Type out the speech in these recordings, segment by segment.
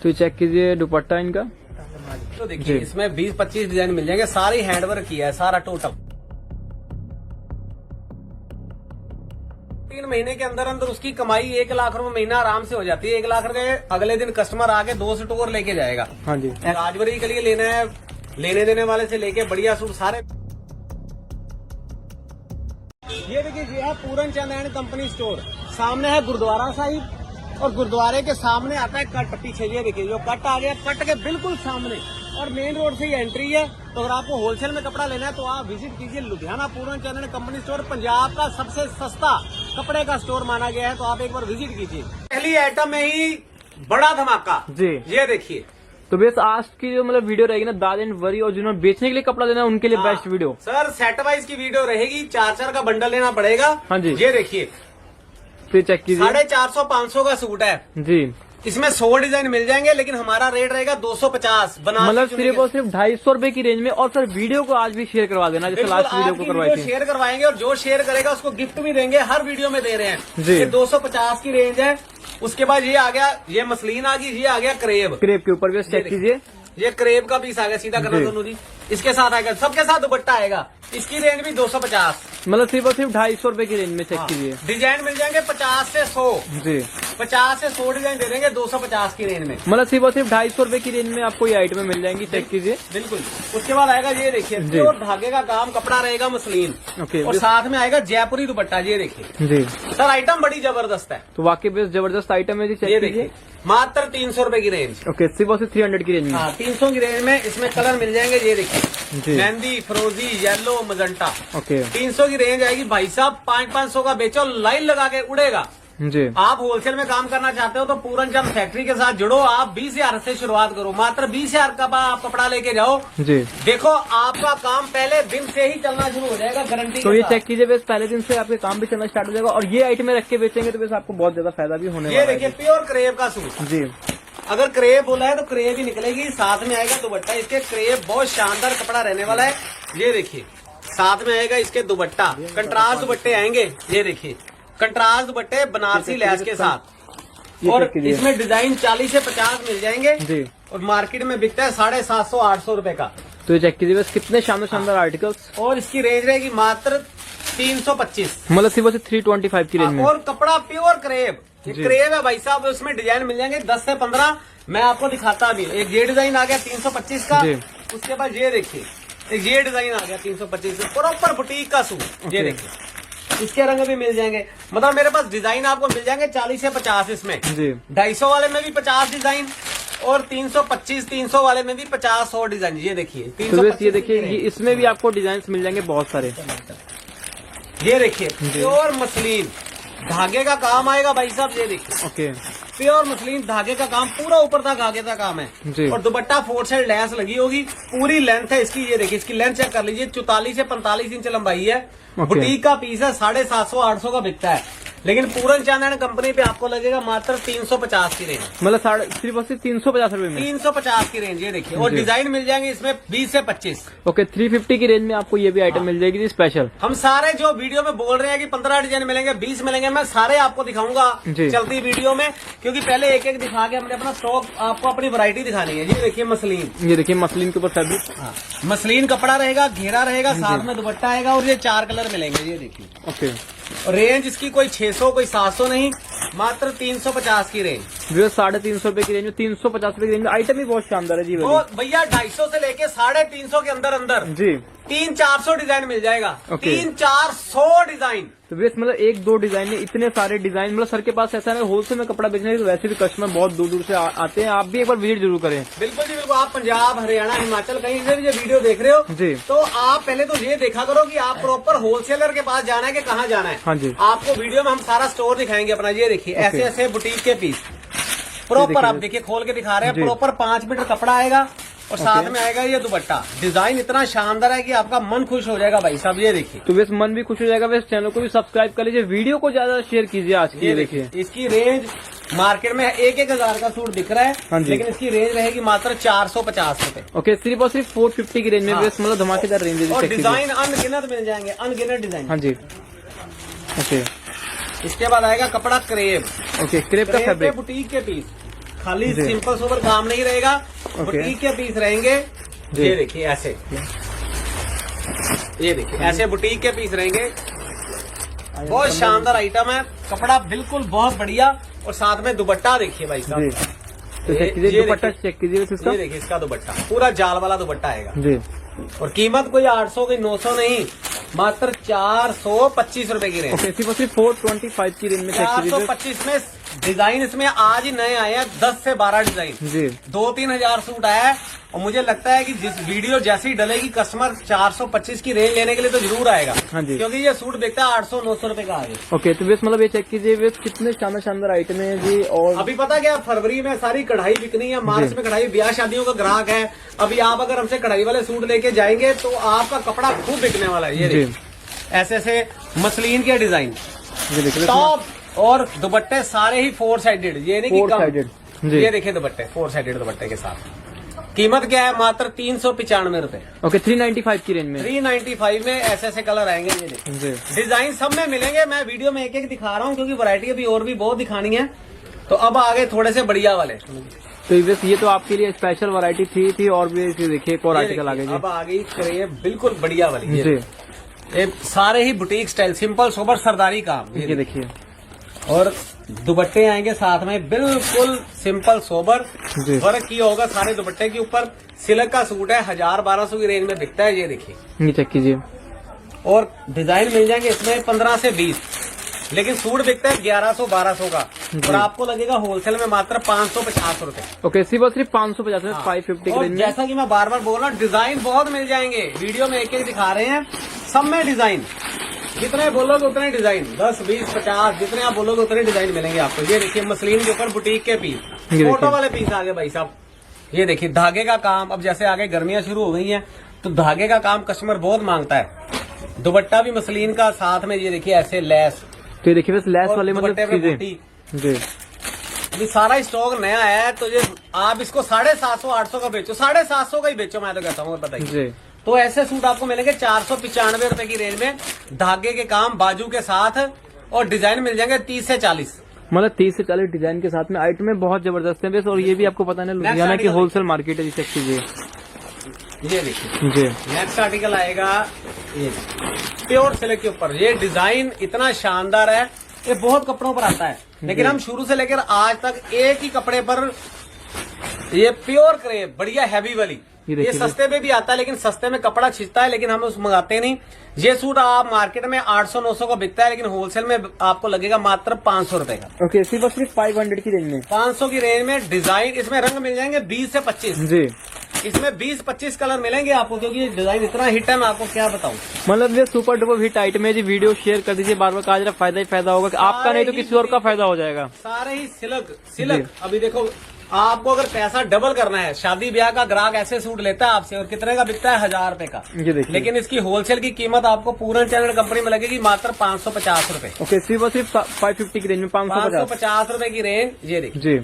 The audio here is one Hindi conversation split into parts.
तो चेक कीजिए दुपट्टा इनका। तो देखिए इसमें 20-25 डिजाइन मिल जाएंगे, सारी हैंडवर्क किया है सारा टोटल। 3 महीने के अंदर अंदर उसकी कमाई 1 लाख रुपए महीना आराम से हो जाती है। 1 लाख रुपए अगले दिन कस्टमर आके 2 स्टोर लेके जाएगा। हाँ जी, राजबरी के लिए लेना है, लेने देने वाले से लेके बढ़िया सूट सारे। ये देखिए ये है पूरन चंद एंड कंपनी स्टोर, सामने है गुरुद्वारा साहिब और गुरुद्वारे के सामने आता है कट। पीछे ये देखिए जो कट आ गया, कट के बिल्कुल सामने और मेन रोड से ही एंट्री है। तो अगर आपको होलसेल में कपड़ा लेना है तो आप विजिट कीजिए लुधियाना पूरन चंद एंड कंपनी स्टोर। पंजाब का सबसे सस्ता कपड़े का स्टोर माना गया है, तो आप एक बार विजिट कीजिए। पहली आइटम में ही बड़ा धमाका जी। ये देखिए। तो बेस आज की जो मतलब वीडियो रहेगी ना, दाद एंड वरी और जिन्होंने बेचने के लिए कपड़ा लेना है उनके लिए best video. Sir set wise की वीडियो रहेगी, 4-4 का बंडल लेना पड़ेगा। हाँ जी, ये देखिए फिर चेक कीजिए। 450-500 का सूट है जी। इसमें 100 डिजाइन मिल जाएंगे, लेकिन हमारा रेट रहेगा 250। मतलब सिर्फ और सिर्फ 250 रुपए की रेंज में। और सर वीडियो को आज भी शेयर करवा देना, जैसे लास्ट वीडियो को करवाई थी। शेयर करवाएंगे और जो शेयर करेगा उसको गिफ्ट भी देंगे, हर वीडियो में दे रहे हैं जी। ये 250 की रेंज है। उसके बाद ये आ गया, ये मसलिन आ गई, ये आ गया क्रेब। क्रेप के ऊपर भी चेक कीजिए, ये क्रेब का पीस आ गया, सीधा करना दोनों जी। इसके साथ आएगा, सबके साथ दुपट्टा आएगा। इसकी रेंज भी 250, मतलब सिर्फ और सिर्फ 250 रुपए की रेंज में। चेक कीजिए, डिजाइन मिल जाएंगे 50 से 100 जी। 50 से 100 डिजाइन दे देंगे 250 की रेंज में। मतलब सिर्फ और सिर्फ 250 रुपए की रेंज में आपको ये आइटम मिल जाएंगी। चेक कीजिए बिल्कुल। उसके बाद आएगा ये देखिए प्योर धागे का काम, कपड़ा रहेगा मसलिन। ओके, और साथ में आएगा जयपुरी दुपट्टा। ये देखिए जी सर, आइटम बड़ी जबरदस्त है। तो वाकई बेस्ट जबरदस्त आइटम है जी। ये चेक देखिए कीजिए, मात्र 300 रुपए की रेंज। ओके, सिर्फ और सिर्फ 300 की रेंज में। हाँ 300 की रेंज में इसमें कलर मिल जाएंगे। ये देखिए जी, मेहंदी, फरोजी, येलो, मजंटा। ओके 300 की रेंज आएगी भाई साहब। 500 का बेचो, लाइन लगा के उड़ेगा। जी। आप होलसेल में काम करना चाहते हो तो पूरन चंद फैक्ट्री के साथ जुड़ो। आप 20,000 से शुरुआत करो, मात्र 20,000 का आप कपड़ा लेके जाओ जी। देखो आपका काम पहले दिन से ही चलना शुरू हो जाएगा, गारंटी। तो ये चेक कीजिए बेस, पहले दिन से आपके काम भी चलना स्टार्ट हो जाएगा। और ये आइटम रख के बेचेंगे तो बेस आपको बहुत ज्यादा फायदा भी होने वाला है। ये देखिए प्योर क्रेप का सूट जी। अगर क्रेप बोला है तो क्रेप ही निकलेगी। साथ में आएगा दुपट्टा, इसके क्रेप बहुत शानदार कपड़ा रहने वाला है। ये देखिए साथ में आएगा इसके दुपट्टा, कंट्रास्ट दुपट्टे आएंगे। ये देखिए कंट्रास्ट दुपट्टे बनारसी लैस के साथ। और इसमें डिजाइन 40 से 50 मिल जाएंगे जी। और मार्केट में बिकता है 750-800 रुपए का। तो ये चेक कीजिए बस, कितने शानदार शानदार आर्टिकल्स। और इसकी रेंज रहेगी मात्र 325, मतलब सिर्फ 325 की रेंज में। और कपड़ा प्योर क्रेप, ये क्रेप है भाई साहब। उसमें डिजाइन मिल जाएंगे 10 से 15। मैं आपको दिखाता भी। एक ये डिजाइन आ गया 325 का। उसके बाद ये देखिए एक ये डिजाइन आ गया 325 प्रॉपर बुटीक का सूट। ये देखिए इसके रंग भी मिल जाएंगे। मतलब मेरे पास डिजाइन आपको मिल जाएंगे 40 से 50 इसमें। 250 वाले में भी 50 डिजाइन और 325-300 वाले में भी 50-100 डिजाइन। ये देखिए ये देखिए इसमें भी आपको डिजाइन मिल जाएंगे बहुत सारे। ये देखिए प्योर मसलिन धागे का काम आएगा भाई साहब। ये देखिए ओके, प्योर मसलिन धागे का काम, पूरा ऊपर तक धागे का काम है जी। और दुपट्टा 4 साइड लैस लगी होगी, पूरी लेंथ है इसकी। ये देखिए इसकी लेंथ चेक कर लीजिए, 44 से 45 इंच लंबाई है। बुटीक का पीस है, 750-800 का बिकता है। लेकिन पूरन चंद एंड कंपनी पे आपको लगेगा मात्र 350 की रेंज। मतलब सिर्फ 350 रुपए में 350 की रेंज। ये देखिए और डिजाइन मिल जाएंगे इसमें 20 से 25। ओके, 350 की रेंज में आपको ये भी आइटम मिल जाएगी स्पेशल। हम सारे जो वीडियो में बोल रहे हैं कि 15 डिजाइन मिलेंगे, 20 मिलेंगे, मैं सारे आपको दिखाऊंगा चलती वीडियो में। क्योंकि पहले एक एक दिखा के हमने अपना स्टॉक, आपको अपनी वैरायटी दिखानी है। ये देखिए मसलिन, ये देखिए मसलिन के ऊपर फैब्रिक, मसलिन कपड़ा रहेगा, घेरा रहेगा, साथ में दुपट्टा आएगा और ये 4 कलर मिलेंगे। ये देखिए ओके, रेंज इसकी कोई 600 कोई 700 नहीं, मात्र 350 की रेंज। 350 रुपए की रेंज में 350 रुपए की रेंज में आइटम भी बहुत शानदार है जी। भैया 250 से लेके 350 के अंदर अंदर जी 300-400 डिजाइन मिल जाएगा। 300-400 डिजाइन। तो बेस मतलब 1-2 डिजाइन में इतने सारे डिजाइन। मतलब सर के पास ऐसा है होलसेल में कपड़ा बेचने के, वैसे भी कस्टमर बहुत दूर दूर से आते हैं। आप भी एक बार विजिट जरूर करें। बिल्कुल जी बिल्कुल। आप पंजाब, हरियाणा, हिमाचल कहीं से भी ये वीडियो देख रहे हो जी, तो आप पहले तो ये देखा करो कि आप प्रॉपर होलसेलर के पास जाना है कि कहाँ जाना है। हाँ जी, आपको वीडियो में हम सारा स्टोर दिखाएंगे अपना। ये देखिए ऐसे ऐसे बुटीक के पीस प्रॉपर आप देखिए खोल के दिखा रहे हैं। प्रॉपर 5 मीटर कपड़ा आएगा और साथ में आएगा ये दुपट्टा। डिजाइन इतना शानदार है कि आपका मन खुश हो जाएगा भाई साहब। ये देखिए तो बस मन भी खुश हो जाएगा। बस चैनल को भी सब्सक्राइब कर लीजिए, वीडियो को ज्यादा शेयर कीजिए आज की। ये देखिए इसकी रेंज मार्केट में 1-1 हजार का सूट दिख रहा है। हाँ लेकिन इसकी रेंज रहेगी मात्र 450 रुपए। ओके, सिर्फ और सिर्फ 450 की रेंज में। बस मतलब धमाकेदार रेंज है। और डिजाइन अनगिनत मिल जाएंगे, अनगिनत डिजाइन। हाँ जी, ओके। इसके बाद आएगा कपड़ा क्रेप। ओके, क्रेप का फैब्रिक, बुटीक के पीस खाली जी। सिंपल सोबर काम नहीं रहेगा, बुटीक के पीस रहेंगे। जी। ये देखिए ऐसे, ये देखिए ऐसे बुटीक के पीस रहेंगे। बहुत शानदार आइटम है, कपड़ा बिल्कुल बहुत बढ़िया, और साथ में दुपट्टा देखिए भाई जी। साहब। तो चेक कीजिए, ये दुपट्टा देखिए। चेक कीजिए इसका। ये देखिए इसका दुपट्टा पूरा जाल वाला दुपट्टा आएगा, जी। और कीमत कोई 800 की 900 नहीं, मात्र 425 रुपए की रेंज। ओके, सिर्फ 425 की रेंज में चेक कीजिए। 425 में डिजाइन इसमें आज ही नए आए हैं, 10 से 12 डिजाइन, जी। 2-3 हजार सूट आया है। और मुझे लगता है कि जिस वीडियो जैसी डलेगी, कस्टमर 425 की रेंज लेने के लिए तो जरूर आएगा। हाँ जी। क्योंकि ये सूट बिकता है 800-900 रुपए का आगे। ओके, तो बेस मतलब ये चेक कीजिए, बेस कितने शानदार शानदार आइटम है जी। और अभी पता क्या, फरवरी में सारी कढ़ाई बिकनी है, मार्च जी। में कढ़ाई, ब्याह शादियों का ग्राहक है। अभी आप अगर हमसे कढ़ाई वाले सूट लेके जाएंगे तो आपका कपड़ा खूब बिकने वाला है। ये जी। देखिए ऐसे ऐसे मसलिन के डिजाइन, ये देखिए टॉप और दुपट्टे सारे ही 4 साइडेड, ये नहीं कि 4 कम। साइडेड। जी। ये देखिए दुपट्टे 4 साइडेड दुपट्टे के साथ। कीमत क्या है, मात्र 395 रुपए। ओके, 395 की रेंज में। 395 में ऐसे ऐसे कलर आएंगे। ये देखिए जी। डिजाइन सब में मिलेंगे। मैं वीडियो में एक एक दिखा रहा हूँ क्योंकि वैरायटी अभी और भी बहुत दिखानी है। तो अब आगे थोड़े से बढ़िया वाले। तो बस ये तो आपके लिए स्पेशल वैरायटी थी और भी देखिए एक और ये आर्टिकल आगे देखिए, जी। अब आ गई क्रेप बिल्कुल बढ़िया वाली। जी। ये सारे ही बुटीक स्टाइल, सिंपल सोबर सरदारी काम। ये देखिए। और दुपट्टे आएंगे साथ में बिल्कुल सिंपल सोबर, जी। वर्क किया होगा सारे दुपट्टे के ऊपर। सिल्क का सूट है, 1000-1200 की रेंज में बिकता है। ये देखिए, ये चेक कीजिए। और डिजाइन मिल जाएंगे इसमें 15 से 20, लेकिन सूट बिकता है 1100-1200 का, और आपको लगेगा होलसेल में मात्र 550 रुपए। ओके, सिर्फ 550 में 550 की और रेंज में। जैसा कि मैं बार बार बोल रहा हूँ, डिजाइन बहुत मिल जाएंगे। वीडियो में एक एक दिखा रहे हैं, सब में डिजाइन, जितने बोलोगे उतने डिजाइन, 10, 20, 50 जितने आप बोलोगे उतने डिजाइन मिलेंगे आपको। ये देखिए मसलिन के ऊपर बुटीक के पीस, देखिए। फोटो वाले पीस आ गए भाई साहब। ये देखिए धागे का काम, अब जैसे आगे गर्मियां शुरू हो गई हैं तो धागे का काम कस्टमर बहुत मांगता है। दुपट्टा भी मसलिन का, साथ में ये देखिए ऐसे लेस, तो ये देखिए बस लेस और वाले मतलब दुपट्टे पे चीजें। बूटी। जी। अभी सारा स्टॉक नया आया है, तो ये आप इसको 750-800 का बेचो, 750 का ही बेचो, मैं तो कहता हूँ। बताइए, जी। तो ऐसे सूट आपको मिलेंगे 495 रुपए की रेंज में, धागे के काम बाजू के साथ, और डिजाइन मिल जाएंगे 30 से 40। मतलब 30 से 40 डिजाइन के साथ में आइटम में बहुत जबरदस्त है बस। और ये भी आपको पता नहीं लुधियाना की article होलसेल मार्केट है जी, चेक कीजिए। ये देखिए जी। नेक्स्ट आर्टिकल आएगा, ये प्योर सिल्क के ऊपर। ये डिजाइन इतना शानदार है, ये बहुत कपड़ों पर आता है, लेकिन हम शुरू से लेकर आज तक एक ही कपड़े पर, ये प्योर क्रेप बढ़िया हैवी वाली। ये सस्ते में भी आता है, लेकिन सस्ते में कपड़ा खिंचता है, लेकिन हम उस मंगाते नहीं। ये सूट आप मार्केट में 800-900 का बिकता है, लेकिन होलसेल में आपको लगेगा मात्र 500 रुपए का। ओके, सिर्फ 500 की रेंज में। 500 की रेंज में डिजाइन, इसमें रंग मिल जाएंगे 20 से 25। जी। इसमें 20-25 कलर मिलेंगे आपको, क्योंकि ये डिजाइन इतना हिट है, मैं आपको क्या बताऊं। मतलब ये सुपर डुपर हिट आइटम है जी। वीडियो शेयर कर दीजिए बार बार, कहा जा रहा फायदा ही फायदा होगा, आपका नहीं तो किसी और का फायदा हो जाएगा। सारे ही सिल्क। अभी देखो, आपको अगर पैसा डबल करना है, शादी ब्याह का ग्राहक ऐसे सूट लेता है आपसे, और कितने का बिकता है, 1000 रुपए का। ये देखिए। लेकिन इसकी होलसेल की कीमत आपको पूरन चैनल कंपनी में लगेगी मात्र 550 रुपए। ओके, सिर्फ 550 की रेंज में 550। 550 रुपए की रेंज। ये देखिए जी।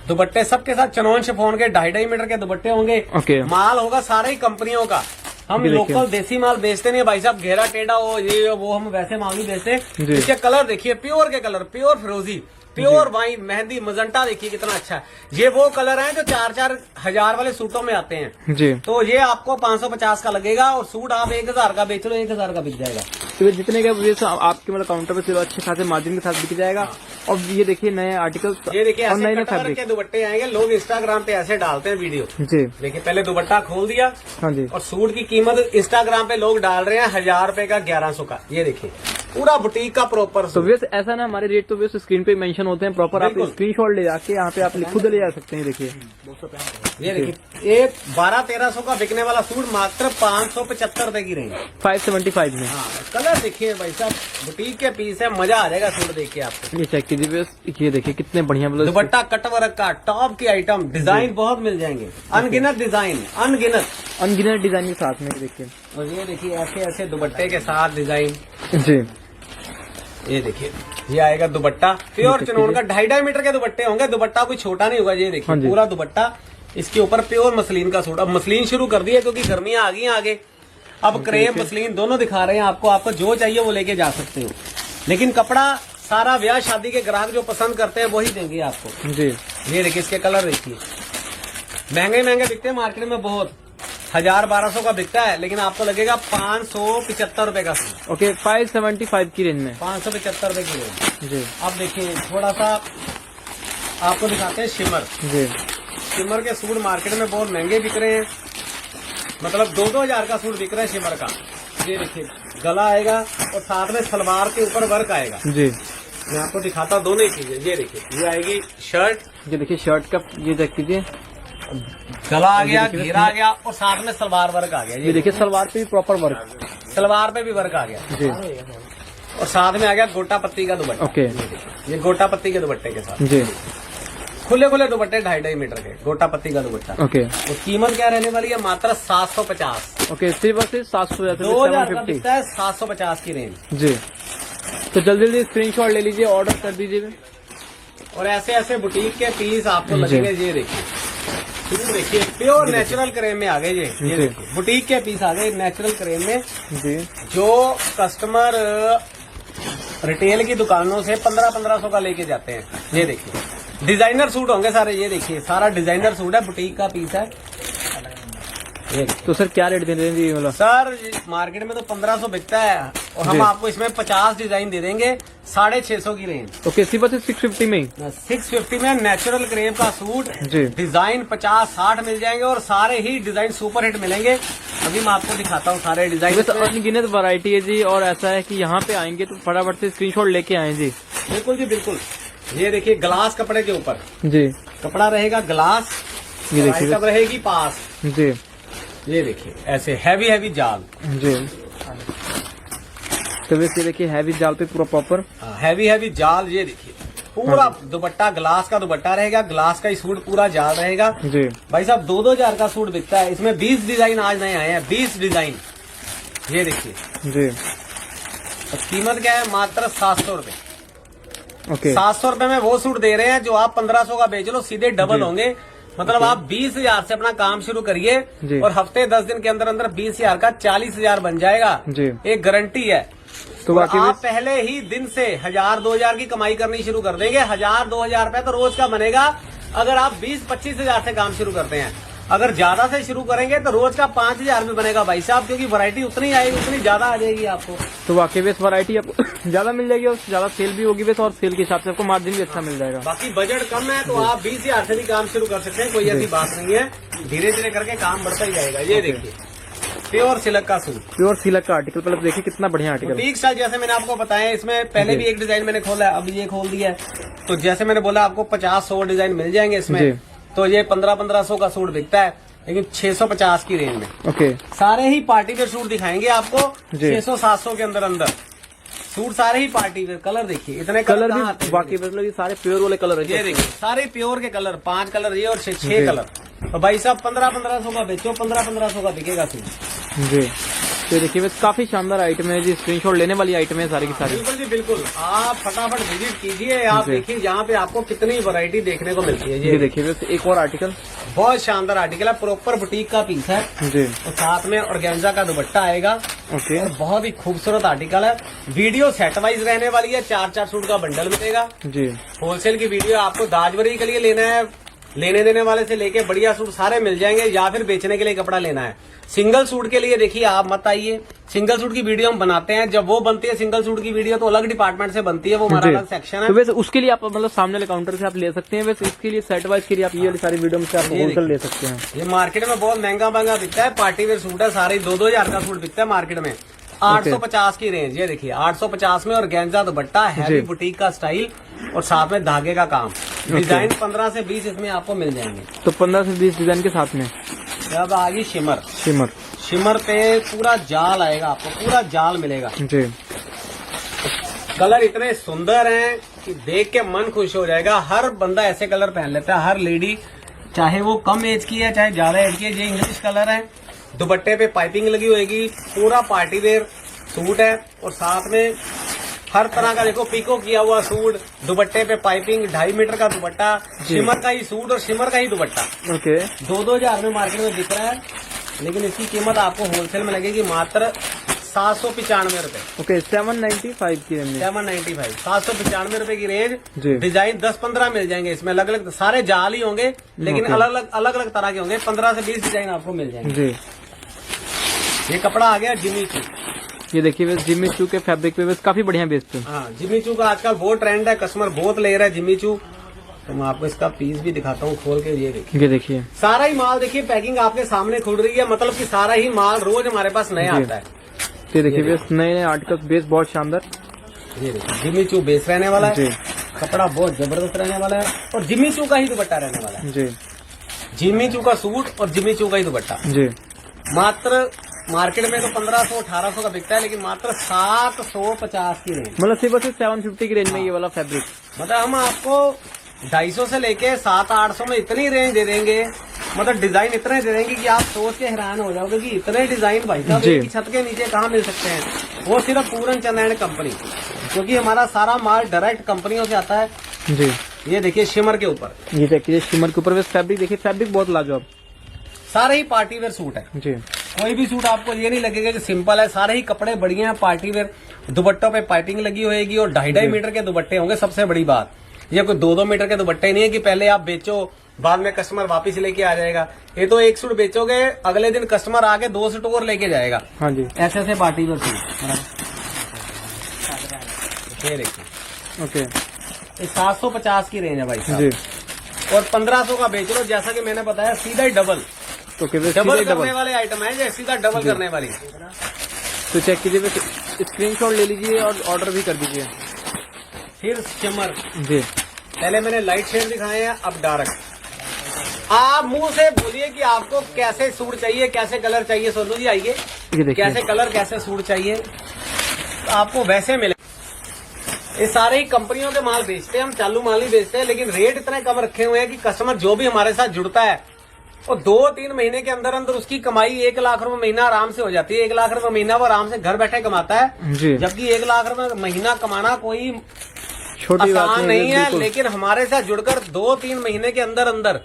दुपट्टे सबके साथ चनौन शिफॉन के 2.5 मीटर के दुपट्टे होंगे। ओके। माल होगा सारे ही कंपनियों का। हम ये देखिए। लोकल देसी माल बेचते नहीं भाई साहब, घेरा टेढ़ा हो ये वो, हम वैसे माल नहीं बेचते। जी। इसके कलर देखिए, प्योर के कलर, प्योर फिरोजी, प्योर वाइन, मेहंदी, मजंटा, देखिए कितना अच्छा है। ये वो कलर हैं जो 4-4 हजार वाले सूटों में आते हैं। जी। तो ये आपको 550 का लगेगा, और सूट आप 1000 का बेच लो, 1000 का बिक जाएगा। तो ये जितने का ये सब आपके मतलब काउंटर पे सिर्फ अच्छे खासे मार्जिन के साथ बिक जाएगा। और ये देखिए नए आर्टिकल, ये देखिए और नए ऐसे नए कटवर्क फैब्रिक। के दुपट्टे आएंगे। लोग इंस्टाग्राम पे ऐसे डालते हैं वीडियो। जी। देखिए पहले दुपट्टा खोल दिया, हाँ जी। और सूट की कीमत इंस्टाग्राम पे लोग डाल रहे हैं 1000 रुपए का, 1100 का। ये देखिए पूरा बुटीक का प्रॉपर तो सूट। वैसे ऐसा ना, हमारे रेट तो वैसे स्क्रीन पे मेंशन होते हैं प्रॉपर, आप बिल्कुल। स्क्रीनशॉट ले जाके यहाँ पे आप खुद ले जा सकते हैं। देखिए ये देखिए एक 1200-1300 का बिकने वाला सूट मात्र 575 रुपए की रेंज। 575 में। हाँ, कलर देखिए भाई साहब, बुटीक के पीस है, मजा आ जाएगा सूट देख के आपको। ये चेक कीजिए बस, ये देखिए कितने बढ़िया मतलब दुपट्टा कटवर्क का, टॉप की आइटम, डिजाइन बहुत मिल जाएंगे, अनगिनत डिजाइन, अनगिनत। अनगिनत डिजाइन के साथ में। देखिए, और ये देखिए ऐसे ऐसे दुपट्टे के साथ डिजाइन। जी। ये देखिए ये आएगा दुपट्टा, प्योर चनौन का 2.5 मीटर के दुपट्टे होंगे। दुपट्टा कोई छोटा नहीं होगा। ये हाँ देखिए जी। पूरा दुपट्टा, इसके ऊपर प्योर मसलिन का सूट। अब मसलिन शुरू कर दिया क्योंकि गर्मियां आ गई हैं आगे। अब क्रेप मसलिन दोनों दिखा रहे हैं आपको, आपको जो चाहिए वो लेके जा सकते हो, लेकिन कपड़ा सारा ब्याह शादी के ग्राहक जो पसंद करते हैं वही देंगे आपको। जी। ये देखिए इसके कलर देखिए, महंगे महंगे बिकते हैं मार्केट में, बहुत 1000-1200 का बिकता है, लेकिन आपको लगेगा 575 रुपए का सूट। ओके 575 की रेंज में 575 रुपए की रेंज जी। अब देखिए थोड़ा सा आपको दिखाते हैं शिमर। जी शिमर के सूट मार्केट में बहुत महंगे बिक रहे हैं, मतलब 2-2 हजार का सूट बिक रहा है शिमर का। ये देखिए गला आएगा और साथ में सलवार के ऊपर वर्क आएगा। जी मैं आपको दिखाता हूँ दोनों ही चीजें। ये देखिए ये आएगी शर्ट, ये देखिए शर्ट का ये चेक कीजिए, गला आ गया, घेरा आ गया और साथ में सलवार वर्क आ गया। ये देखिए सलवार पे भी प्रॉपर वर्क, सलवार पे भी वर्क आ गया जी। और साथ में आ गया गोटा पत्ती का दुपट्टा। ओके ये गोटा पत्ती के दुपट्टे के साथ जी। खुले खुले दुपट्टे 2.5 मीटर के गोटा पत्ती का दुपट्टा। ओके तो कीमत क्या रहने वाली है? मात्र 750। ओके सिर्फ और सिर्फ 700 2000 का 750 बिकता है, 750 की रेंज। जी। तो जल्दी जल्दी स्क्रीनशॉट ले लीजिए, ऑर्डर कर दीजिए। और ऐसे ऐसे बुटीक के पीस आपको जी। लगेंगे। ये देखिए सूट देखिए प्योर नेचुरल क्रेम में आ गए। ये जी। देखिए बुटीक के पीस आ गए नेचुरल क्रेम में, जी जो कस्टमर रिटेल की दुकानों से 1500 का लेके जाते हैं। ये देखिए डिजाइनर सूट होंगे सारे। ये देखिए सारा डिजाइनर सूट है, बुटीक का पीस है। ये तो सर क्या रेट दे रहे हैं जी? मतलब सर मार्केट में तो 1500 बिकता है और हम जी। आपको इसमें 50 डिजाइन दे देंगे 650 की रेंज। ओके सिर्फ और सिर्फ 650 में ही 650 में नेचुरल क्रेम का सूट जी। डिजाइन 50-60 मिल जाएंगे और सारे ही डिजाइन सुपर हिट मिलेंगे। अभी मैं आपको दिखाता हूँ सारे डिजाइन। वैसे अनगिनत वैरायटी है जी, और ऐसा है कि यहाँ पे आएंगे तो फटाफट से स्क्रीनशॉट लेके आए जी। बिल्कुल जी बिल्कुल। ये देखिए ग्लास कपड़े के ऊपर जी कपड़ा रहेगा ग्लास, ये देखिए सब रहेगी पास। जी। ये देखिए ऐसे हैवी हैवी जाल जी। तो वैसे देखिए हैवी जाल पे पूरा प्रॉपर हैवी हैवी जाल। ये देखिए पूरा दुपट्टा ग्लास का दुपट्टा रहेगा, ग्लास का ही सूट पूरा जाल रहेगा। जी। भाई साहब 2-2 हजार का सूट बिकता है, इसमें 20 डिजाइन आज नए आए हैं, 20 डिजाइन। ये देखिए जी। तो कीमत क्या है? मात्र 700 रुपए। ओके 700 रुपए में वो सूट दे रहे हैं जो आप 1500 का बेच लो, सीधे डबल जी। होंगे। मतलब आप 20,000 से अपना काम शुरू करिए जी। और हफ्ते 10 दिन के अंदर अंदर 20,000 का 40,000 बन जाएगा। जी। एक गारंटी है। तो और बाकी आप पहले ही दिन से 1000-2000 की कमाई करनी शुरू कर देंगे। 1000-2000 रुपए तो रोज का बनेगा अगर आप 20-25 हजार से काम शुरू करते हैं। अगर ज्यादा से शुरू करेंगे तो रोज का 5000 भी बनेगा भाई साहब, क्योंकि वैरायटी उतनी आएगी उतनी ज्यादा आ जाएगी आपको। तो वाकई बेस वैरायटी आपको ज्यादा मिल जाएगी और ज्यादा सेल भी होगी बेस, और सेल के हिसाब से आपको मार्जिन भी अच्छा मिल जाएगा। बाकी बजट कम है तो आप 20,000 से भी काम शुरू कर सकते हैं, कोई ऐसी बात नहीं है। धीरे धीरे करके काम बढ़ता ही जाएगा। ये देखिए प्योर सिल्क का सूट, प्योर सिल्क का आर्टिकल, पहले देखिए कितना बढ़िया आर्टिकल। बुटीक स्टाइल जैसे मैंने आपको बताया, इसमें पहले भी एक डिजाइन मैंने खोला है, अभी ये खोल दिया है। तो जैसे मैंने बोला आपको 50-100 डिजाइन मिल जाएंगे जी। इसमें। तो ये 1500 का सूट बिकता है, लेकिन 650 की रेंज में। ओके सारे ही पार्टी वेयर सूट दिखाएंगे आपको जी। 600-700 के अंदर अंदर सूट, सारे ही पार्टी वेयर। कलर देखिए इतने कलर कहाँ आते भी हैं? बाकी मतलब ये सारे प्योर वाले कलर है। ये देखिए सारे प्योर के कलर, 5 कलर ये और 6 कलर। तो भाई साहब 1500 का बेचो, 1500 का बिकेगा सूट। जी। तो देखिए बस काफी शानदार आइटम है जी, स्क्रीनशॉट लेने वाली आइटम है सारी की सारी। बिल्कुल जी बिल्कुल। आप फटाफट विजिट कीजिए, आप जी। देखिए यहाँ पे आपको कितनी वैरायटी देखने को मिलती है। ये देखिए बस एक और आर्टिकल। बहुत शानदार आर्टिकल है, प्रॉपर बुटीक का पीस है जी। और साथ में ऑर्गेन्जा का दुपट्टा आएगा। ओके और बहुत ही खूबसूरत आर्टिकल है। वीडियो सेट वाइज रहने वाली है, 4-4 सूट का बंडल मिलेगा। जी। होलसेल की वीडियो आपको दाजवरी के लिए लेना है, लेने देने वाले से लेके बढ़िया सूट सारे मिल जाएंगे, या फिर बेचने के लिए कपड़ा लेना है। सिंगल सूट के लिए देखिए आप मत आइए, सिंगल सूट की वीडियो हम बनाते हैं। जब वो बनती है सिंगल सूट की वीडियो तो अलग डिपार्टमेंट से बनती है, वो हमारा जी। अलग सेक्शन है। तो वैसे उसके लिए आप मतलब सामने वाले काउंटर से आप ले सकते हैं, वैसे इसके लिए सेट वाइज के लिए आप ये वाली सारी वीडियो में से आप ये होलसेल ले सकते हैं। ये मार्केट में बहुत महंगा महंगा बिकता है, पार्टी वेयर सूट है सारे, 2-2 हजार का सूट बिकता है मार्केट में। 850 की रेंज। ये देखिए 850 में और गेंजा दुपट्टा, हैवी जी। बुटीक का स्टाइल और साथ में धागे का काम। डिजाइन 15 से 20 इसमें आपको मिल जाएंगे। तो 15 से 20 डिजाइन के साथ में। अब आगे शिमर। शिमर। शिमर पे पूरा जाल आएगा आपको, पूरा जाल मिलेगा। जी। कलर इतने सुंदर हैं कि देख के मन खुश हो जाएगा। हर बंदा ऐसे कलर पहन लेता है, हर लेडी, चाहे वो कम एज की है चाहे ज्यादा एज की है। ये इंग्लिश कलर है, दुपट्टे पे पाइपिंग लगी होगी, पूरा पार्टी वेयर सूट है और साथ में हर तरह का देखो पिको किया हुआ सूट, दुपट्टे पे पाइपिंग, 2.5 मीटर का दुपट्टा, शिमर का ही सूट और शिमर का ही दुपट्टा। ओके 2-2 हजार में मार्केट में बिक रहा है, लेकिन इसकी कीमत आपको होलसेल में लगेगी मात्र 795 ओके 795 की रेंज में 795 795 की रेंज। जी। डिजाइन 10-15 मिल जाएंगे इसमें, अलग अलग सारे जाल ही होंगे लेकिन ओके। अलग अलग तरह के होंगे। 15 से 20 डिजाइन आपको मिल जाएंगे। जी। ये कपड़ा आ गया जिमी चू। ये देखिए बस जिमी चू के फैब्रिक पे बस काफी बढ़िया बेस पे। हाँ, जिमी चू का आजकल बहुत ट्रेंड है, कस्टमर बहुत ले रहा है जिमी चू। तो मैं आपको इसका पीस भी दिखाता हूँ खोल के। ये देखिए सारा ही माल देखिए, पैकिंग आपके सामने खुल रही है, मतलब कि सारा ही माल रोज हमारे पास नया आता है। ये देखिए बस नए नए आर्टिकल्स, बेस बहुत शानदार। ये देखिए जिमी चू बेस रहने वाला है, कपड़ा बहुत जबरदस्त रहने वाला है और जिमी चू का ही दुपट्टा रहने वाला है। जी। जिमी चू का सूट और जिमी चू का ही दुपट्टा। जी। मात्र मार्केट में तो 1500-1800 का बिकता है, लेकिन मात्र 750 की रेंज। मतलब सिर्फ 750 की रेंज में ये वाला फैब्रिक। मतलब हम आपको 250 से लेके 700-800 में इतनी रेंज दे देंगे, मतलब डिजाइन इतने दे देंगे कि आप सोच के हैरान हो जाओगे कि इतने डिजाइन भाई साहब एक ही छत के नीचे कहाँ मिल सकते हैं। वो सिर्फ पूरन चंद एंड कंपनी, क्योंकि हमारा सारा माल डायरेक्ट कंपनियों से आता है। जी। ये देखिए शिमर के ऊपर, ये देखिए शिमर के ऊपर बस फैब्रिक देखिए, फैब्रिक बहुत लाजवाब। सारे ही पार्टी वेयर सूट है। जी। कोई भी सूट आपको ये नहीं लगेगा कि सिंपल है, सारे ही कपड़े बढ़िया हैं, पार्टी वेयर। दुपट्टों पे पाइपिंग लगी होगी और 2.5 मीटर के दुपट्टे होंगे। सबसे बड़ी बात, ये कोई 2-2 मीटर के दुपट्टे नहीं है कि पहले आप बेचो बाद में कस्टमर वापस लेके आ जाएगा। ये तो एक सूट बेचोगे, अगले दिन कस्टमर आके 2 सूट और लेके जाएगा। हाँ जी। ऐसे ऐसे पार्टी वेयर सूट। ये देखिए ओके, ये 750 की रेंज है भाई जी। साहब, और 1500 का बेच लो। जैसा कि मैंने बताया सीधा ही डबल ओके, बस डबल सीधे करने वाले आइटम है, जो सीधा डबल करने वाली। तो चेक कीजिए, बस स्क्रीनशॉट ले लीजिए और ऑर्डर भी कर दीजिए। फिर शिमर, जी। पहले मैंने लाइट शेड दिखाए हैं, अब डार्क। आप मुंह से बोलिए कि आपको कैसे सूट चाहिए, कैसे कलर चाहिए। सोनू जी आइए, ये देखिए कैसे कलर कैसे सूट चाहिए तो आपको वैसे मिले। ये सारे ही कंपनियों के माल बेचते हैं, हम चालू माल ही बेचते हैं, लेकिन रेट इतने कम रखे हुए हैं कि कस्टमर जो भी हमारे साथ जुड़ता है और 2-3 महीने के अंदर अंदर उसकी कमाई 1 लाख रुपए महीना आराम से हो जाती है। 1 लाख रुपए महीना वो आराम से घर बैठे कमाता है जी। जबकि 1 लाख रुपए महीना कमाना कोई छोटी बात आसान नहीं है। बिल्कुल। लेकिन हमारे साथ जुड़कर 2-3 महीने के अंदर अंदर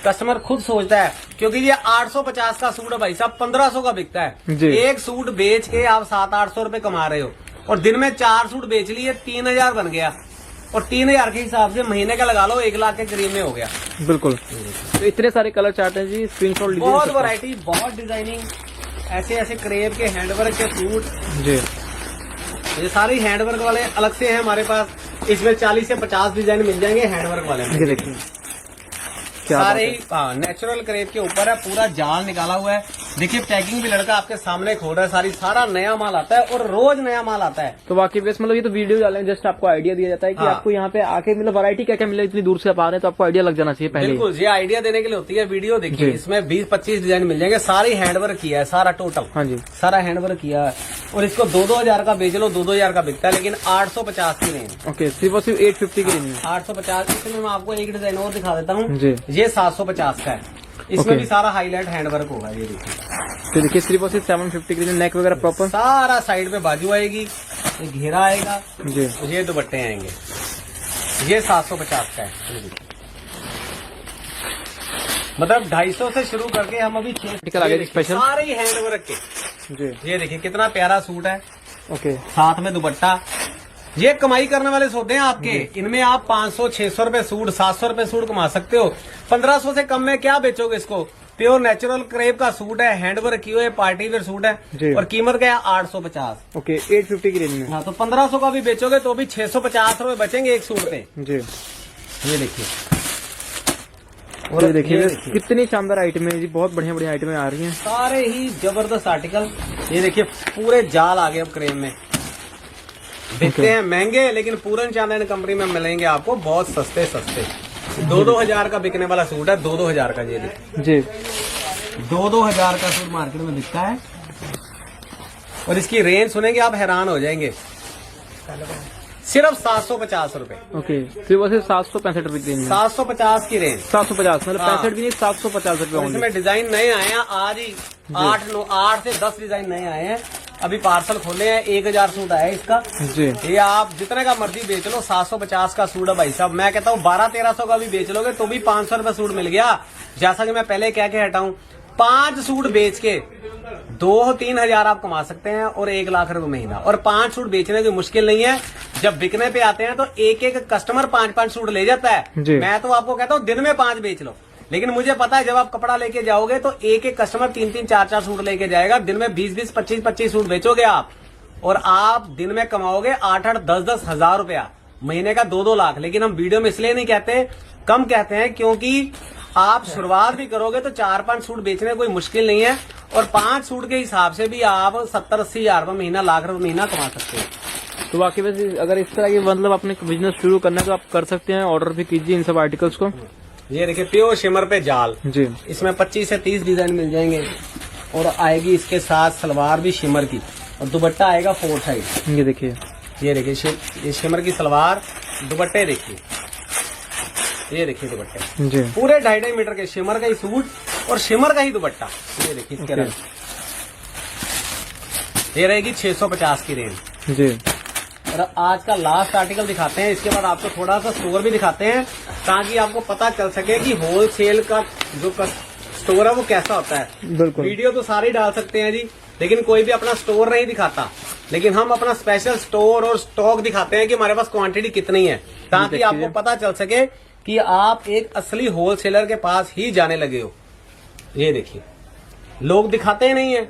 कस्टमर खुद सोचता है, क्योंकि ये 850 का सूट है भाई साहब, 1500 का बिकता है। जी। एक सूट बेच के आप 700-800 रुपए कमा रहे हो और दिन में 4 सूट बेच लिए, 3000 बन गया। और 3000 के हिसाब से महीने का लगा लो, 1 लाख के करीब में हो गया। बिल्कुल। तो इतने सारे कलर चार्ट हैं जी, स्क्रीनशॉट लीजिए। बहुत वैरायटी, बहुत डिजाइनिंग, ऐसे ऐसे क्रेप के हैंडवर्क के सूट। जी। ये सारे हैंडवर्क वाले अलग से हैं हमारे पास। इसमें 40 से 50 डिजाइन मिल जाएंगे हैंडवर्क वाले में। ये देखिए क्या सारे बात है। ही नेचुरल क्रेप के ऊपर है, पूरा जाल निकाला हुआ है। देखिए पैकिंग भी लड़का आपके सामने खोल रहा है, सारा नया माल आता है और रोज नया माल आता है। तो बाकी बेस मतलब ये तो वीडियो डालें, जस्ट आपको आइडिया दिया जाता है कि हाँ। आपको यहाँ पे आके मतलब वैरायटी क्या क्या मिले, इतनी दूर से आप आ रहे हैं तो आपको आइडिया लग जाना चाहिए पहले। बिल्कुल, ये आइडिया देने के लिए होती है वीडियो। देखिए जी। इसमें 20-25 डिजाइन मिल जाएंगे, सारी हैंडवर्क किया है, सारा टोटल। हाँ जी। सारा हैंडवर्क किया है और इसको 2-2 हजार का बेच लो, 2-2 हजार का बिकता है, लेकिन 850 की रेंज। ओके, सिर्फ और सिर्फ 850 की रेंज में। 850। इसमें मैं आपको एक डिजाइन और दिखा देता हूँ जी। ये 750 का है। इसमें ओके। भी सारा हाईलाइट हैंडवर्क होगा। ये देखिए तो देखिए सिर्फ और सिर्फ 750 की रेंज, नेक वगैरह प्रॉपर। सारा साइड पे बाजू आएगी, ये घेरा आएगा, जी। ये दुपट्टे आएंगे। ये 750 का है। मतलब 250 से शुरू करके हम अभी 6 आर्टिकल आ गए स्पेशल। सारे ही हैंडवर्क के। जी। ये देखिए कितना प्यारा सूट है, ओके। साथ में दुपट्टा। ये कमाई करने वाले सौदे हैं आपके। इनमें आप 500-600 रुपए सूट, 700 रुपए सूट कमा सकते हो। 1500 से कम में क्या बेचोगे इसको। प्योर नेचुरल क्रेप का सूट है, हैंडवर्क किए हुए पार्टी वेयर सूट जी। है और कीमत क्या है 850। ओके, 850 की रेंज में। हाँ, तो 1500 का भी बेचोगे तो भी 650 रुपए बचेंगे एक सूट पे। जी। ये देखिए, और ये देखिए कितनी शानदार आइटम है जी, बहुत बढ़िया बढ़िया आइटमें आ रही हैं। सारे ही जबरदस्त आर्टिकल। ये देखिए पूरे जाल आ गए अब क्रेप में। बिकते हैं महंगे, लेकिन पूरन चांद एंड कंपनी में मिलेंगे आपको बहुत सस्ते सस्ते। 2-2 हजार का बिकने वाला सूट है, 2-2 हजार का। ये देखिए जी। 2-2 हजार का सूट मार्केट में बिकता है और इसकी रेंज सुनेंगे आप हैरान हो जाएंगे। सिर्फ 750 रुपए। ओके, सिर्फ और सिर्फ 765 रुपए की रेंज में। 750 की रेंज। 750 मतलब हाँ। 65 भी नहीं, 750 रुपए और होंगे। इसमें डिजाइन नए आए हैं आज ही, 8 से 10 डिजाइन नए आए हैं। अभी पार्सल खोले हैं, 1000 सूट आया है इसका। जी। ये आप जितने का मर्जी बेच लो, 750 का सूट है भाई साहब। मैं कहता हूँ 1200-1300 का भी बेच लोगे तो भी 500 रुपए सूट मिल गया। जैसा कि मैं पहले कह के हटा हूँ, 5 सूट बेच के 2-3 हजार आप कमा सकते हैं और 1 लाख रुपए महीना। और 5 सूट बेचने की मुश्किल नहीं है। जब बिकने पे आते हैं तो एक एक कस्टमर 5-5 सूट ले जाता है। मैं तो आपको कहता हूँ दिन में 5 बेच लो, लेकिन मुझे पता है जब आप कपड़ा लेके जाओगे तो एक एक कस्टमर 3-3, 4-4 सूट लेके जाएगा। दिन में 20-20, 25-25 सूट बेचोगे आप और आप दिन में कमाओगे 8-8, 10-10 हजार रुपया, महीने का 2-2 लाख। लेकिन हम वीडियो में इसलिए नहीं कहते, कम कहते हैं, क्योंकि आप शुरुआत भी करोगे तो 4-5 सूट बेचने कोई मुश्किल नहीं है। और 5 सूट के हिसाब से भी आप 70-80 हजार रुपये महीना, लाख रुपए महीना कमा सकते हैं। तो बाकी वैसे अगर इस तरह की मतलब अपने बिजनेस शुरू करना है तो आप कर सकते हैं, ऑर्डर भी कीजिए इन सब आर्टिकल्स को। ये देखिए प्योर शिमर पे जाल जी, इसमें 25 से 30 डिजाइन मिल जाएंगे। और आएगी इसके साथ सलवार भी शिमर की और दुपट्टा आएगा 4 साइड। ये देखिए, ये शिमर की सलवार, दुपट्टे देखिए, ये देखिए दुपट्टे जी, पूरे 2.5 मीटर के शिमर का ही सूट और शिमर का ही दुपट्टा। ये देखिए इसके रंग। ये रहेगी 650 की रेंज जी। और आज का लास्ट आर्टिकल दिखाते हैं, इसके बाद आपको थोड़ा सा स्टोर भी दिखाते हैं ताकि आपको पता चल सके कि होलसेल का जो स्टोर है वो कैसा होता है। बिल्कुल, वीडियो तो सारे डाल सकते हैं जी, लेकिन कोई भी अपना स्टोर नहीं दिखाता। लेकिन हम अपना स्पेशल स्टोर और स्टॉक दिखाते हैं कि हमारे पास क्वांटिटी कितनी है, ताकि आपको पता चल सके कि आप एक असली होलसेलर के पास ही जाने लगे हो। ये देखिए, लोग दिखाते ही नहीं है।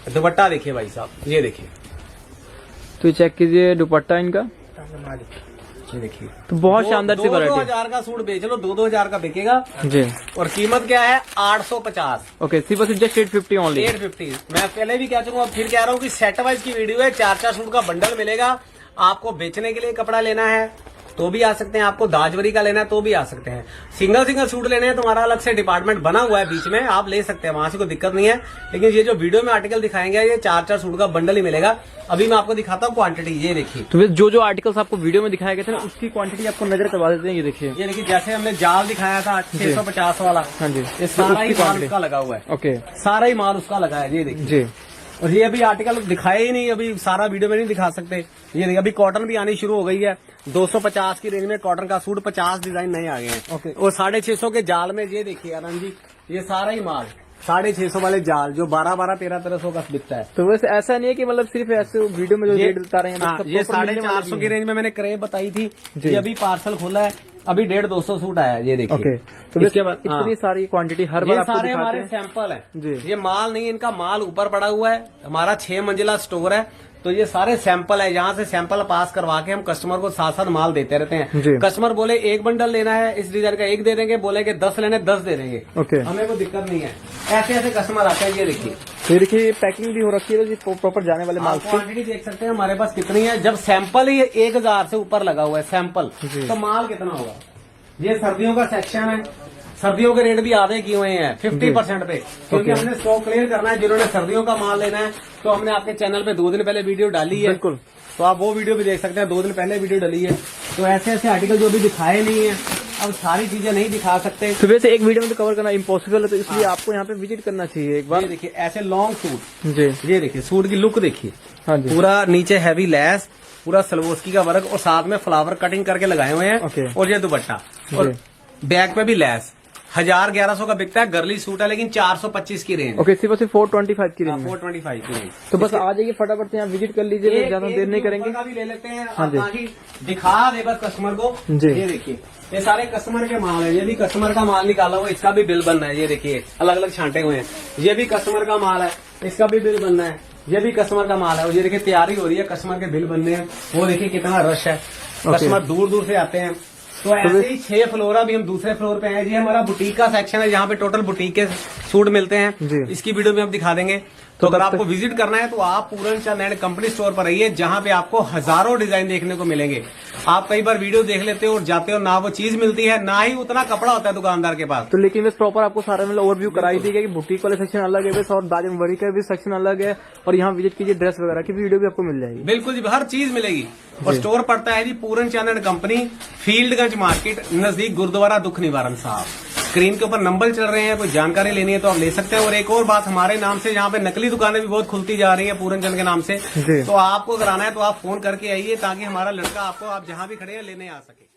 दुपट्टा देखिए भाई साहब, ये देखिए, तो चेक कीजिए दुपट्टा इनका, ये देखिए, तो बहुत शानदार सी 2-2 वैरायटी। हजार का सूट बेच लो, 2-2 हजार का बिकेगा। जी, और कीमत क्या है? 850। ओके, सिर्फ जस्ट 850 ओनली। 850। मैं पहले भी कह चुका हूँ, फिर कह रहा हूँ कि सेट वाइज की वीडियो है। 4-4 सूट का बंडल मिलेगा। आपको बेचने के लिए कपड़ा लेना है तो भी आ सकते हैं, आपको दाजवरी का लेना है तो भी आ सकते हैं, सिंगल सूट लेने हैं तो हमारा अलग से डिपार्टमेंट बना हुआ है बीच में, आप ले सकते हैं, वहां से कोई दिक्कत नहीं है। लेकिन ये जो वीडियो में आर्टिकल दिखाएंगे ये 4-4 सूट का बंडल ही मिलेगा। अभी मैं आपको दिखाता हूँ क्वांटिटी। ये देखिए, तो जो जो आर्टिकल्स आपको वीडियो में दिखाए गए थे ना उसकी क्वांटिटी आपको नजर करवा देते हैं। ये देखिए, जैसे हमने जाल दिखाया था 650 वाला, हाँ जी, ये सारा ही माल उसका लगा हुआ है। ओके, सारा ही माल उसका लगा है। ये देखिए जी, और ये अभी आर्टिकल दिखाए ही नहीं, अभी सारा वीडियो में नहीं दिखा सकते। ये देखिए, अभी कॉटन भी आनी शुरू हो गई है। 250 की रेंज में कॉटन का सूट 50 डिजाइन नए आ गए हैं। ओके, और 650 के जाल में ये देखिए आनंद जी, ये सारा ही माल 650 वाले जाल जो 12-12, 1300 का बिकता है। तो वैसे ऐसा नहीं है कि मतलब सिर्फ ऐसे वीडियो में जो रेट बता रहे हैं हाँ, ये 450 की रेंज में मैंने क्रेप बताई थी। ये अभी पार्सल खोला है, अभी 150-200 सूट आया है। ये देखिए, ओके, तो इसके बाद इतनी सारी क्वांटिटी हर बार ये आपको सारे दिखाते हमारे हैं। सैंपल है जी, ये माल नहीं, इनका माल ऊपर पड़ा हुआ है। हमारा 6 मंजिला स्टोर है, तो ये सारे सैंपल है। यहाँ से सैंपल पास करवा के हम कस्टमर को साथ साथ माल देते रहते हैं। कस्टमर बोले 1 बंडल लेना है इस डिजाइन का, 1 दे देंगे, बोले कि 10 लेने 10 दे देंगे। ओके, हमें कोई दिक्कत नहीं है। ऐसे ऐसे कस्टमर आते हैं। ये देखिए, तो देखिए पैकिंग भी हो रखी है प्रॉपर जाने वाले माल की। क्वांटिटी देख सकते हैं हमारे पास कितनी है। जब सैंपल ही 1000 से ऊपर लगा हुआ है सैंपल, तो माल कितना होगा। ये सर्दियों का सेक्शन है, सर्दियों के रेट भी आधे किए हुए हैं 50% पे, क्योंकि हमने स्टॉक क्लियर करना है। जिन्होंने सर्दियों का माल लेना है तो हमने आपके चैनल पे 2 दिन पहले वीडियो डाली है। बिल्कुल, तो आप वो वीडियो भी देख सकते हैं, 2 दिन पहले वीडियो डाली है। तो ऐसे ऐसे आर्टिकल जो भी दिखाए नहीं है, अब सारी चीजें नहीं दिखा सकते। तो वैसे एक वीडियो में तो कवर करना इम्पॉसिबल है, तो इसलिए आपको यहाँ पे विजिट करना चाहिए एक बार। ये देखिए, ऐसे लॉन्ग सूट, जी, ये देखिए सूट की लुक देखिए, हाँ जी, पूरा नीचे हैवी लेस, पूरा सलवोस्की का वर्क और साथ में फ्लावर कटिंग करके लगाए हुए हैं। ओके, और ये दुपट्टा और बैक पे भी लेस। 1000-1100 का बिकता है, गर्ली सूट है, लेकिन 425 की रेंज। ओके, सिर्फ 425 की रेंज में। 425 की रेंज। तो बस आ जाइए फटाफट से यहाँ विजिट कर लीजिए, ज्यादा देर नहीं करेंगे। का भी ले लेते हैं, हाँ जी, ताकि दिखा दे बस कस्टमर को। जी, ये देखिए, ये सारे कस्टमर के माल है। ये भी कस्टमर का माल निकाला हुआ, इसका भी बिल बनना है। ये देखिए, अलग अलग छांटे हुए हैं। ये भी कस्टमर का माल है, इसका भी बिल बनना है। ये भी कस्टमर का माल है। और ये देखिए, तैयारी हो रही है, कस्टमर के बिल बनने हैं। वो देखिए कितना रश है, कस्टमर दूर दूर से आते हैं। तो ऐसे ही 6 फ्लोर, अभी हम दूसरे फ्लोर पे हैं जी। हमारा बुटीक का सेक्शन है, जहाँ पे टोटल बुटीक के सूट मिलते हैं। इसकी वीडियो में हम दिखा देंगे। तो अगर आपको विजिट करना है तो आप पूरन चंद एंड कंपनी स्टोर पर आइए, जहाँ पे आपको हजारों डिजाइन देखने को मिलेंगे। आप कई बार वीडियो देख लेते हो और जाते हो, ना वो चीज मिलती है, ना ही उतना कपड़ा होता है दुकानदार के पास। तो लेकिन बस प्रॉपर आपको सारा मतलब ओवरव्यू कराई दी गई कि बुटीक वाले सेक्शन अलग है बस, और दाजमवरी का भी सेक्शन अलग है। और यहाँ विजिट कीजिए, ड्रेस वगैरह की वीडियो भी आपको मिल जाएगी। बिल्कुल जी, हर चीज मिलेगी। और स्टोर पड़ता है जी पूरन चंद एंड कंपनी, फील्डगंज मार्केट, नजदीक गुरुद्वारा दुख निवारण साहब। स्क्रीन के ऊपर नंबर चल रहे हैं, कोई जानकारी लेनी है तो आप ले सकते हैं। और एक और बात, हमारे नाम से यहाँ पे नकली दुकानें भी बहुत खुलती जा रही हैं पूरन चंद के नाम से। तो आपको कराना है तो आप फोन करके आइए, ताकि हमारा लड़का आपको, आप जहाँ भी खड़े हैं, लेने आ सके।